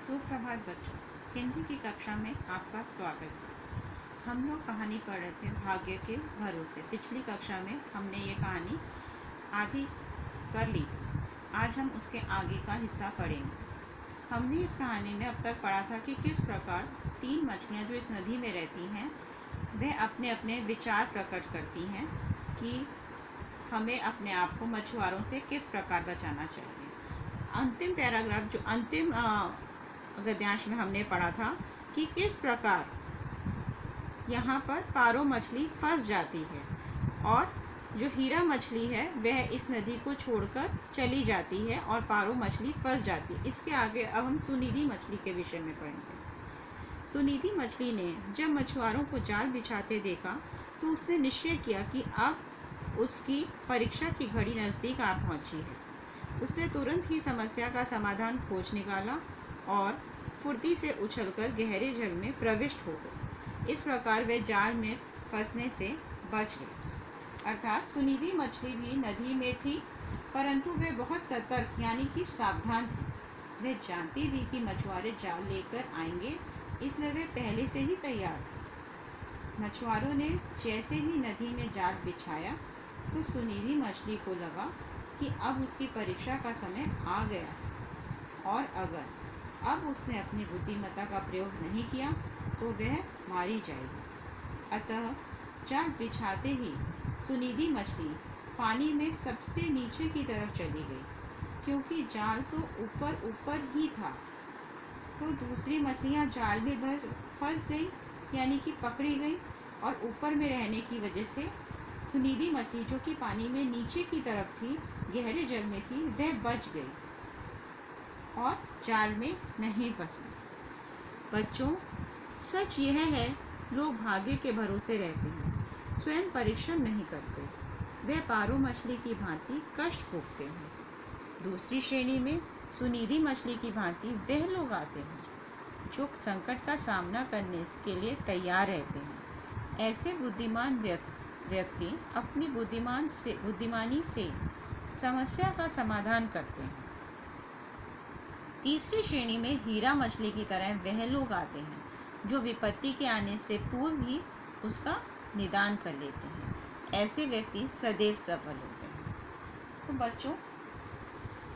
सुप्रभात बच्चों, हिंदी की कक्षा में आपका स्वागत है। हम लोग कहानी पढ़ रहे थे भाग्य के भरोसे। पिछली कक्षा में हमने ये कहानी आधी कर ली थी। आज हम उसके आगे का हिस्सा पढ़ेंगे। हमने इस कहानी में अब तक पढ़ा था कि किस प्रकार तीन मछलियाँ जो इस नदी में रहती हैं वह अपने अपने विचार प्रकट करती हैं कि हमें अपने आप को मछुआरों से किस प्रकार बचाना चाहिए। अंतिम पैराग्राफ जो अंतिम गद्यांश में हमने पढ़ा था कि किस प्रकार यहाँ पर पारो मछली फंस जाती है और जो हीरा मछली है वह इस नदी को छोड़कर चली जाती है और पारो मछली फंस जाती है। इसके आगे अब हम सुनिधि मछली के विषय में पढ़ेंगे। सुनिधि मछली ने जब मछुआरों को जाल बिछाते देखा तो उसने निश्चय किया कि अब उसकी परीक्षा की घड़ी नज़दीक आ पहुंची है। उसने तुरंत ही समस्या का समाधान खोज निकाला और फुर्ती से उछलकर गहरे जल में प्रविष्ट हो गई। इस प्रकार वह जाल में फंसने से बच गई। अर्थात सुनिधि मछली भी नदी में थी, परंतु वह बहुत सतर्क यानी कि सावधान थी। वह जानती थी कि मछुआरे जाल लेकर आएंगे, इसलिए वह पहले से ही तैयार थी। मछुआरों ने जैसे ही नदी में जाल बिछाया तो सुनिधि मछली को लगा कि अब उसकी परीक्षा का समय आ गया और अगर अब उसने अपनी बुद्धिमत्ता का प्रयोग नहीं किया तो वह मारी जाएगी। अतः जाल बिछाते ही सुनिधि मछली पानी में सबसे नीचे की तरफ चली गई, क्योंकि जाल तो ऊपर ऊपर ही था। तो दूसरी मछलियां जाल में फंस गई यानी कि पकड़ी गई और ऊपर में रहने की वजह से सुनिधि मछली जो कि पानी में नीचे की तरफ थी, गहरे जल में थी, वह बच गई और जाल में नहीं फंसी। बच्चों, सच यह है, लोग भाग्य के भरोसे रहते हैं, स्वयं परिश्रम नहीं करते। वे पारो मछली की भांति कष्ट भोगते हैं। दूसरी श्रेणी में सुनिधि मछली की भांति वह लोग आते हैं जो संकट का सामना करने के लिए तैयार रहते हैं। ऐसे बुद्धिमान व्यक्ति अपनी बुद्धिमानी से समस्या का समाधान करते हैं। तीसरी श्रेणी में हीरा मछली की तरह वह लोग आते हैं जो विपत्ति के आने से पूर्व ही उसका निदान कर लेते हैं। ऐसे व्यक्ति सदैव सफल होते हैं। तो बच्चों,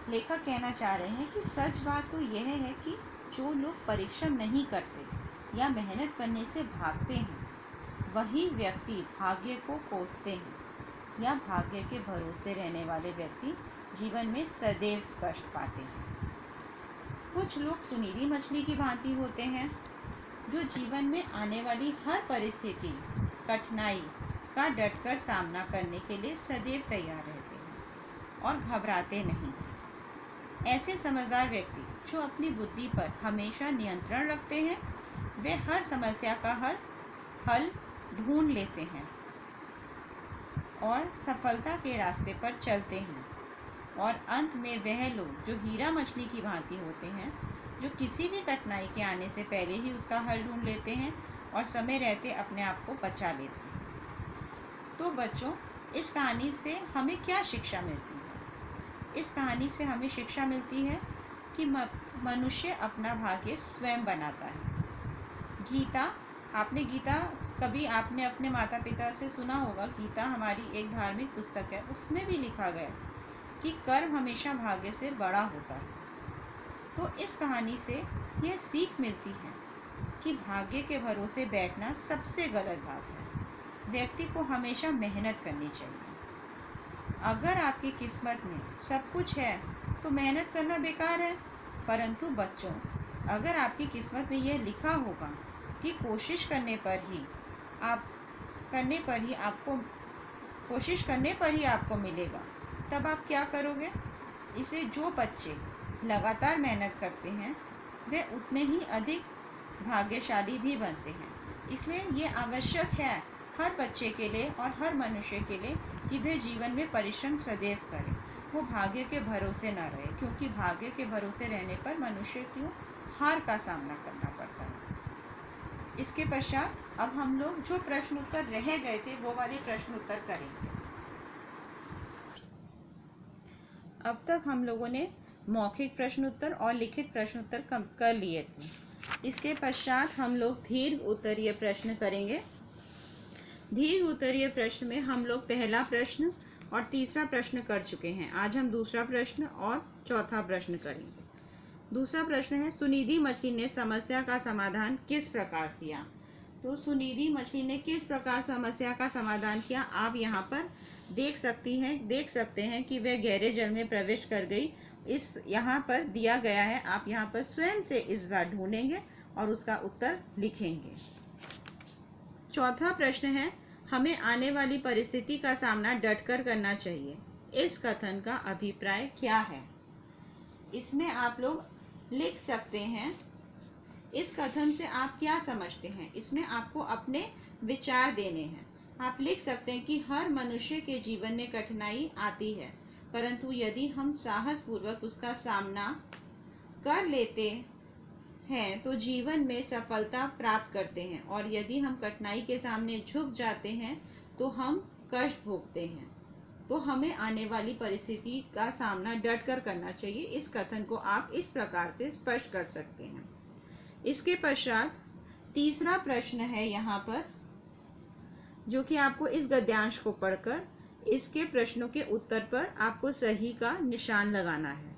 लेखक कहना चाह रहे हैं कि सच बात तो यह है कि जो लोग परिश्रम नहीं करते या मेहनत करने से भागते हैं, वही व्यक्ति भाग्य को कोसते हैं या भाग्य के भरोसे रहने वाले व्यक्ति जीवन में सदैव कष्ट पाते हैं। कुछ लोग सुनिधि मछली की भांति होते हैं जो जीवन में आने वाली हर परिस्थिति, कठिनाई का डटकर सामना करने के लिए सदैव तैयार रहते हैं और घबराते नहीं। ऐसे समझदार व्यक्ति जो अपनी बुद्धि पर हमेशा नियंत्रण रखते हैं, वे हर समस्या का हल ढूंढ लेते हैं और सफलता के रास्ते पर चलते हैं। और अंत में वह लोग जो हीरा मछली की भांति होते हैं, जो किसी भी कठिनाई के आने से पहले ही उसका हल ढूंढ लेते हैं और समय रहते अपने आप को बचा लेते हैं। तो बच्चों, इस कहानी से हमें क्या शिक्षा मिलती है? इस कहानी से हमें शिक्षा मिलती है कि मनुष्य अपना भाग्य स्वयं बनाता है। कभी आपने अपने माता पिता से सुना होगा, गीता हमारी एक धार्मिक पुस्तक है, उसमें भी लिखा गया कि कर्म हमेशा भाग्य से बड़ा होता है। तो इस कहानी से यह सीख मिलती है कि भाग्य के भरोसे बैठना सबसे गलत बात है। व्यक्ति को हमेशा मेहनत करनी चाहिए। अगर आपकी किस्मत में सब कुछ है तो मेहनत करना बेकार है। परंतु बच्चों, अगर आपकी किस्मत में यह लिखा होगा कि कोशिश करने पर ही आपको मिलेगा, तब आप क्या करोगे? इसे जो बच्चे लगातार मेहनत करते हैं वे उतने ही अधिक भाग्यशाली भी बनते हैं। इसलिए ये आवश्यक है हर बच्चे के लिए और हर मनुष्य के लिए कि वह जीवन में परिश्रम सदैव करे, वो भाग्य के भरोसे न रहे, क्योंकि भाग्य के भरोसे रहने पर मनुष्य को हार का सामना करना पड़ता है। इसके पश्चात अब हम लोग जो प्रश्न उत्तर रह गए थे वो वाले प्रश्न उत्तर करेंगे। अब तक हम लोगों ने मौखिक प्रश्न उत्तर और लिखित प्रश्न उत्तर कर लिए थे। इसके पश्चात हम लोग दीर्घ उत्तरीय प्रश्न करेंगे। दीर्घ उत्तरीय प्रश्न में हम लोग पहला प्रश्न और तीसरा प्रश्न कर चुके हैं। आज हम दूसरा प्रश्न और चौथा प्रश्न करेंगे। दूसरा प्रश्न है, सुनिधि मछली ने समस्या का समाधान किस प्रकार किया। तो सुनिधि मछली ने किस प्रकार समस्या का समाधान किया, आप यहाँ पर देख सकते हैं कि वह गहरे जल में प्रवेश कर गई। इस यहाँ पर दिया गया है, आप यहाँ पर स्वयं से इस बार ढूंढेंगे और उसका उत्तर लिखेंगे। चौथा प्रश्न है, हमें आने वाली परिस्थिति का सामना डटकर करना चाहिए। इस कथन का अभिप्राय क्या है। इसमें आप लोग लिख सकते हैं, इस कथन से आप क्या समझते हैं। इसमें आपको अपने विचार देने हैं। आप लिख सकते हैं कि हर मनुष्य के जीवन में कठिनाई आती है, परंतु यदि हम साहसपूर्वक उसका सामना कर लेते हैं तो जीवन में सफलता प्राप्त करते हैं, और यदि हम कठिनाई के सामने झुक जाते हैं तो हम कष्ट भोगते हैं। तो हमें आने वाली परिस्थिति का सामना डटकर करना चाहिए। इस कथन को आप इस प्रकार से स्पष्ट कर सकते हैं। इसके पश्चात तीसरा प्रश्न है यहाँ पर, जो कि आपको इस गद्यांश को पढ़कर इसके प्रश्नों के उत्तर पर आपको सही का निशान लगाना है।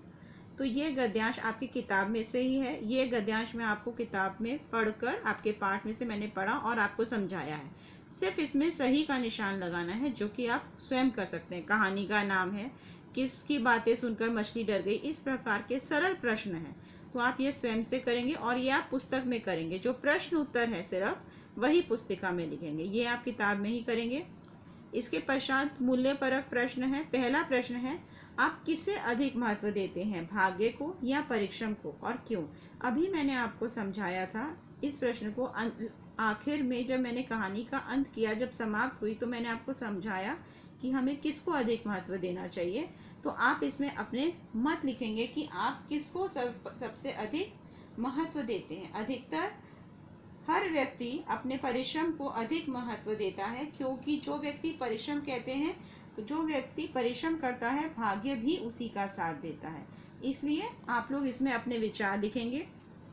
तो ये गद्यांश आपकी किताब में से ही है। ये गद्यांश मैं आपको किताब में पढ़कर आपके पाठ में से मैंने पढ़ा और आपको समझाया है। सिर्फ इसमें सही का निशान लगाना है, जो कि आप स्वयं कर सकते हैं। कहानी का नाम है, किसकी बातें सुनकर मछली डर गई। इस प्रकार के सरल प्रश्न हैं, तो आप ये स्वयं से करेंगे और ये आप पुस्तक में करेंगे। जो प्रश्न उत्तर है सिर्फ वही पुस्तिका में लिखेंगे, ये आप किताब में ही करेंगे। इसके पश्चात मूल्यपरक प्रश्न है। पहला प्रश्न है, आप किसे अधिक महत्व देते हैं, भाग्य को या परिश्रम को, और क्यों। अभी मैंने आपको समझाया था इस प्रश्न को। आखिर में जब मैंने कहानी का अंत किया, जब समाप्त हुई, तो मैंने आपको समझाया कि हमें किसको अधिक महत्व देना चाहिए। तो आप इसमें अपने मत लिखेंगे कि आप किसको सबसे अधिक महत्व देते हैं। अधिकतर हर व्यक्ति अपने परिश्रम को अधिक महत्व देता है, क्योंकि जो व्यक्ति परिश्रम करता है, भाग्य भी उसी का साथ देता है। इसलिए आप लोग इसमें अपने विचार लिखेंगे।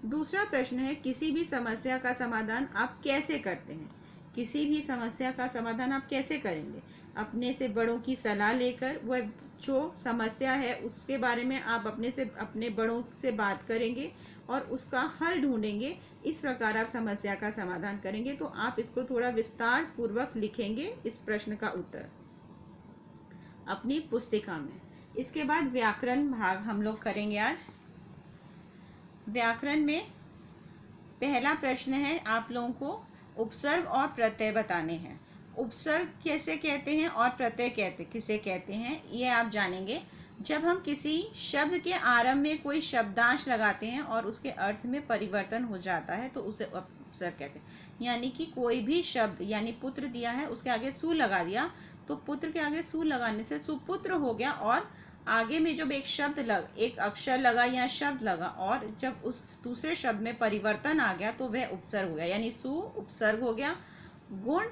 दूसरा प्रश्न है, किसी भी समस्या का समाधान आप कैसे करते हैं। किसी भी समस्या का समाधान आप कैसे करेंगे। अपने से बड़ों की सलाह लेकर, वह जो समस्या है उसके बारे में आप अपने बड़ों से बात करेंगे और उसका हल ढूंढेंगे। इस प्रकार आप समस्या का समाधान करेंगे। तो आप इसको थोड़ा विस्तार पूर्वक लिखेंगे, इस प्रश्न का उत्तर अपनी पुस्तिका में। इसके बाद व्याकरण भाग हम लोग करेंगे आज। व्याकरण में पहला प्रश्न है, आप लोगों को उपसर्ग और प्रत्यय बताने हैं। उपसर्ग कैसे कहते हैं और प्रत्यय किसे कहते हैं, ये आप जानेंगे। जब हम किसी शब्द के आरंभ में कोई शब्दांश लगाते हैं और उसके अर्थ में परिवर्तन हो जाता है तो उसे उपसर्ग कहते हैं। यानी कि कोई भी शब्द, यानी पुत्र दिया है, उसके आगे सु लगा दिया, तो पुत्र के आगे सु लगाने से सुपुत्र हो गया, और आगे में जब एक अक्षर लगा या शब्द लगा और जब उस दूसरे शब्द में परिवर्तन आ गया तो वह उपसर्ग हो गया, यानी सु उपसर्ग हो गया। गुण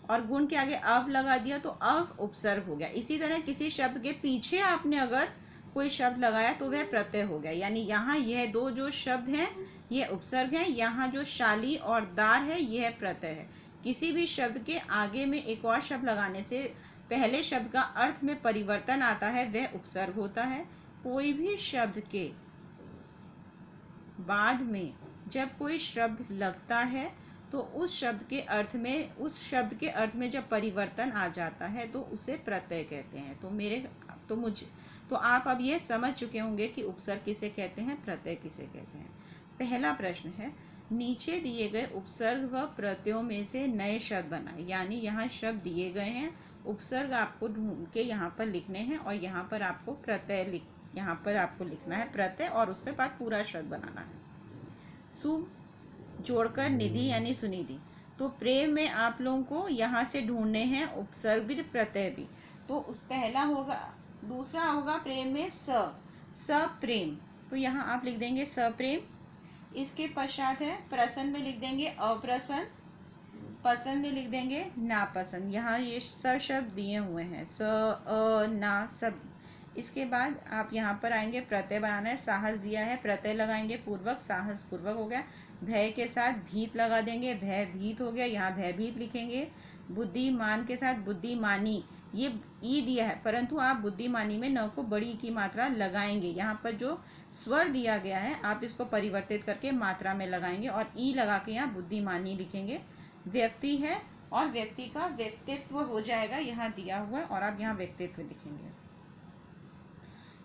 और गुण के आगे अव लगा दिया तो अव उपसर्ग हो गया। इसी तरह किसी शब्द के पीछे आपने अगर कोई शब्द लगाया तो वह प्रत्यय हो गया। यानी यहाँ यह दो जो शब्द हैं यह उपसर्ग है, यहाँ जो शाली और दार है यह प्रत्यय है। किसी भी शब्द के आगे में एक और शब्द लगाने से पहले शब्द का अर्थ में परिवर्तन आता है, वह उपसर्ग होता है। कोई भी शब्द के बाद में जब कोई शब्द लगता है तो उस शब्द के अर्थ में जब परिवर्तन आ जाता है तो उसे प्रत्यय कहते हैं। तो आप अब ये समझ चुके होंगे कि उपसर्ग किसे कहते हैं, प्रत्यय किसे कहते हैं। पहला प्रश्न है, नीचे दिए गए उपसर्ग व प्रत्ययों में से नए शब्द बनाए। यानी यहाँ शब्द दिए गए हैं, उपसर्ग आपको ढूंढ के यहाँ पर लिखने हैं और यहाँ पर आपको लिखना है प्रत्यय और उसके बाद पूरा शब्द बनाना है। सु जोड़कर निधि यानी सुनिधि। तो प्रेम में आप लोगों को यहाँ से ढूंढने हैं उपसर्ग भी प्रत्यय भी। तो पहला होगा, दूसरा होगा प्रेम में सप्रेम, तो यहाँ आप लिख देंगे सप्रेम। इसके पश्चात है प्रसन्न में लिख देंगे अप्रसन्न, पसंद में लिख देंगे नापसंद। यहाँ ये स शब्द दिए हुए हैं, स अ ना शब्द। इसके बाद आप यहाँ पर आएंगे, प्रत्यय बनाना है, साहस दिया है, प्रत्यय लगाएंगे पूर्वक, साहस पूर्वक हो गया। भय के साथ भीत लगा देंगे, भय भीत हो गया, यहाँ भयभीत लिखेंगे। बुद्धिमान के साथ बुद्धिमानी, ये ई दिया है परंतु आप बुद्धिमानी में न को बड़ी की मात्रा लगाएंगे। यहाँ पर जो स्वर दिया गया है आप इसको परिवर्तित करके मात्रा में लगाएंगे और ई लगा के यहाँ बुद्धिमानी लिखेंगे। व्यक्ति है और व्यक्ति का व्यक्तित्व हो जाएगा यहाँ दिया हुआ, और आप यहाँ व्यक्तित्व लिखेंगे।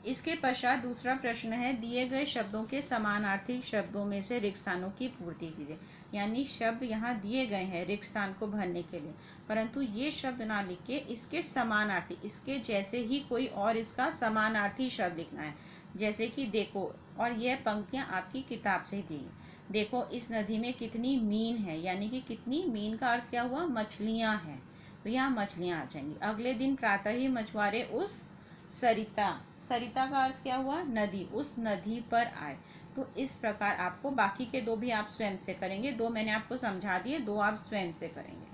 इसके पश्चात दूसरा प्रश्न है, दिए गए शब्दों के समानार्थी शब्दों में से रिक्त स्थानों की पूर्ति कीजिए। यानी शब्द यहाँ दिए गए हैं रिक्त स्थान को भरने के लिए, परंतु ये शब्द ना लिख के इसके समानार्थी, इसके जैसे ही कोई और इसका समानार्थी शब्द लिखना है। जैसे कि देखो, और यह पंक्तियाँ आपकी किताब से दी हैं। देखो इस नदी में कितनी मीन है, यानी कि कितनी मीन का अर्थ क्या हुआ, मछलियाँ हैं, तो यहाँ मछलियाँ आ जाएंगी। अगले दिन प्रातः ही मछुआरे उस सरिता, सरिता का अर्थ क्या हुआ, नदी, उस नदी पर आए। तो इस प्रकार आपको बाकी के दो भी आप स्वयं से करेंगे, दो मैंने आपको समझा दिए, दो आप स्वयं से करेंगे।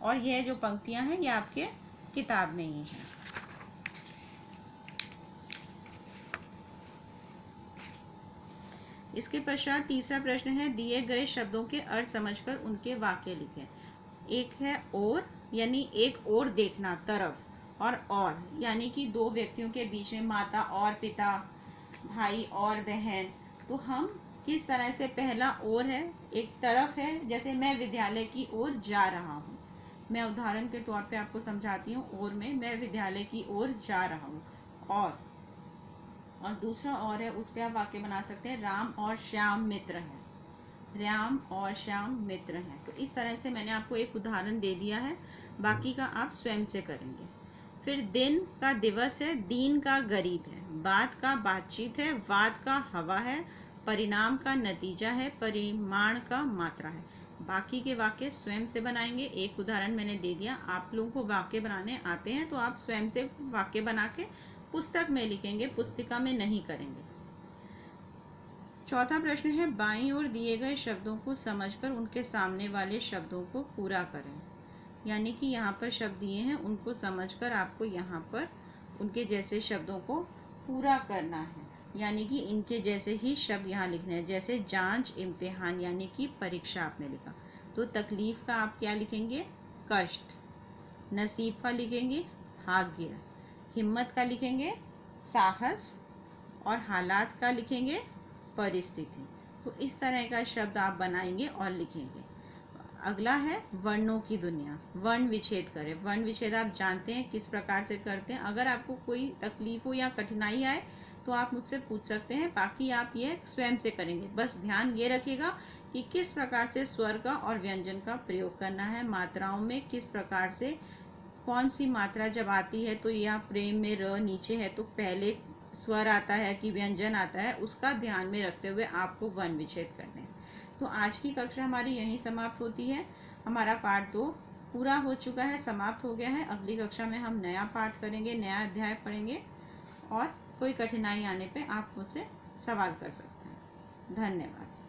और यह जो पंक्तियां हैं ये आपके किताब में ही हैं। इसके पश्चात तीसरा प्रश्न है, दिए गए शब्दों के अर्थ समझकर उनके वाक्य लिखें। एक है और, यानी एक और देखना, तरफ, और यानी कि दो व्यक्तियों के बीच में, माता और पिता, भाई और बहन। तो हम किस तरह से, पहला और है, एक तरफ है, जैसे मैं विद्यालय की ओर जा रहा हूँ। मैं उदाहरण के तौर पे आपको समझाती हूँ, और में मैं विद्यालय की ओर जा रहा हूँ। और दूसरा और है, उस पर आप वाक्य बना सकते हैं, राम और श्याम मित्र हैं, राम और श्याम मित्र हैं। तो इस तरह से मैंने आपको एक उदाहरण दे दिया है, बाकी का आप स्वयं से करेंगे। फिर दिन का दिवस है, दीन का गरीब है, बात का बातचीत है, वाद का हवा है, परिणाम का नतीजा है, परिमाण का मात्रा है। बाकी के वाक्य स्वयं से बनाएंगे। एक उदाहरण मैंने दे दिया, आप लोगों को वाक्य बनाने आते हैं तो आप स्वयं से वाक्य बना के पुस्तक में लिखेंगे, पुस्तिका में नहीं करेंगे। चौथा प्रश्न है, बाईं ओर दिए गए शब्दों को समझकर उनके सामने वाले शब्दों को पूरा करें। यानी कि यहाँ पर शब्द दिए हैं, उनको समझकर आपको यहाँ पर उनके जैसे शब्दों को पूरा करना है, यानी कि इनके जैसे ही शब्द यहाँ लिखने हैं। जैसे जांच, इम्तिहान, यानी कि परीक्षा आपने लिखा, तो तकलीफ का आप क्या लिखेंगे, कष्ट, नसीब का लिखेंगे भाग्य, हिम्मत का लिखेंगे साहस, और हालात का लिखेंगे परिस्थिति। तो इस तरह का शब्द आप बनाएंगे और लिखेंगे। अगला है वर्णों की दुनिया, वर्ण विच्छेद करें। वर्ण विच्छेद आप जानते हैं किस प्रकार से करते हैं। अगर आपको कोई तकलीफ हो या कठिनाई आए तो आप मुझसे पूछ सकते हैं, बाकी आप ये स्वयं से करेंगे। बस ध्यान ये रखिएगा कि किस प्रकार से स्वर का और व्यंजन का प्रयोग करना है, मात्राओं में किस प्रकार से, कौन सी मात्रा जब आती है तो यह प्रेम में र नीचे है तो पहले स्वर आता है कि व्यंजन आता है, उसका ध्यान में रखते हुए आपको वर्ण विच्छेद करने हैं। तो आज की कक्षा हमारी यहीं समाप्त होती है। हमारा पाठ 2 पूरा हो चुका है, समाप्त हो गया है। अगली कक्षा में हम नया पाठ करेंगे, नया अध्याय पढ़ेंगे, और कोई कठिनाई आने पे आप मुझसे सवाल कर सकते हैं। धन्यवाद।